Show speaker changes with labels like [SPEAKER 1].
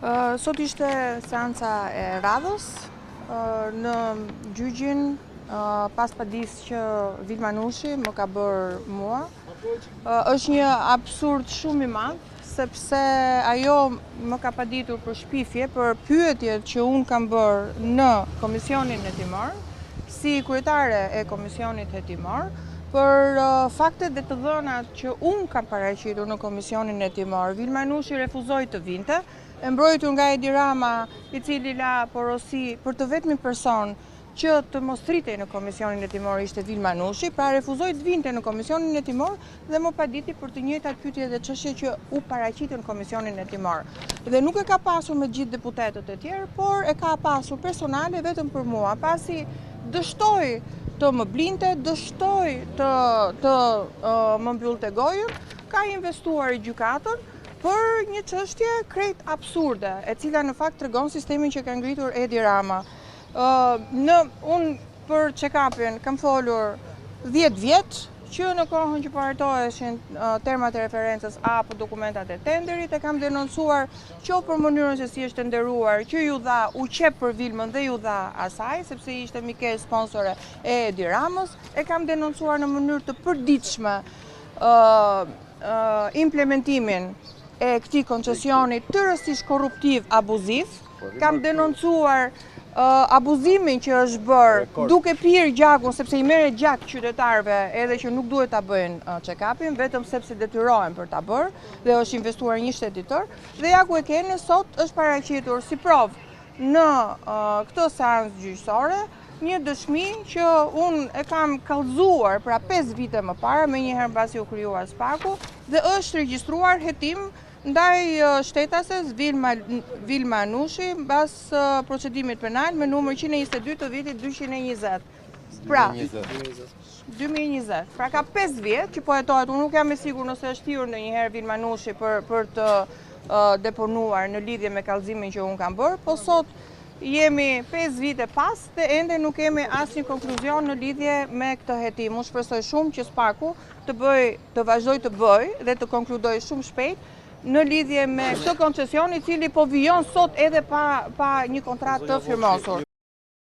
[SPEAKER 1] Sot ishte seanca e radhës në gjyqin pas padis që Vil Manushi më ka bërë mua. Është një absurd shumë i madh, sepse ajo më ka paditur për shpifje, për pyetjet që unë kam bërë në Komisionin Hetimor, si kryetare e Komisionit Hetimor, për faktet dhe të dhënat që unë kam paraqitur në Komisionin Hetimor. Vil Manushi refuzoi të vinte, e mbrojtur nga Edi Rama, i cili la porosi për të vetmin person që të mos rritej në Komisionin Hetimor ishte Vil Manushi, pra refuzoi të vinte në Komisionin Hetimor dhe më paditi për të njëjtat pyetje dhe çështje që u paraqitën në Komisionin Hetimor. Dhe nuk e ka pasur me gjithë deputetët e tjerë, por e ka pasur personale vetëm për mua, pasi dështoi të më blinte, dështoi të më mbyllte gojën, ka investuar i gjykatën për një çështje krejt absurde, e cila në fakt tregon sistemin që ka ngritur Edi Rama. Unë për check-upin kam folur 10 vjet, që në kohën që paratoheshin termat e referencës apo dokumentat e tenderit, e kam denoncuar që për mënyrën se si është tenderuar, që ju dha uqep për Vilmën dhe ju dha asaj, sepse ishte mikes sponsore e Edi Ramës, e kam denoncuar në mënyrë të përditshme implementimin e këtij koncesioni të rësisht korruptiv, abuziv, kam denoncuar abuzimin që është bërë duke pirë gjakun, sepse i merret gjak qytetarëve edhe që nuk duhet ta bëjnë check-upin, vetëm sepse detyrohen për ta bërë dhe është investuar një shtetitor. Dhe ja ku e keni, sot është paraqitur si provë në këtë seancë gjyqësore një dëshmi që unë e kam kallëzuar pra 5 vite më parë, menjëherë mbasi u krijuar spaku, dhe është regjistruar hetim ndaj shtetases Vil Manushi mbas procedimit penal me numër 122 të vitit 220. Pra, 2020. Pra ka 5 vjet që po hetohet, unë nuk jam e sigurt nëse është thirrur ndonjëherë Vil Manushi për të deponuar në lidhje me kallëzimin që unë kam bërë, po sot jemi 5 vite pas dhe ende nuk kemi asnjë konkluzion në lidhje me këtë hetim. Unë shpresoj shumë që spaku të vazhdoj të bëj dhe të konkludoj shumë shpejt në lidhje me këtë koncesion, i cili po vijon sot edhe pa një kontratë të firmosur.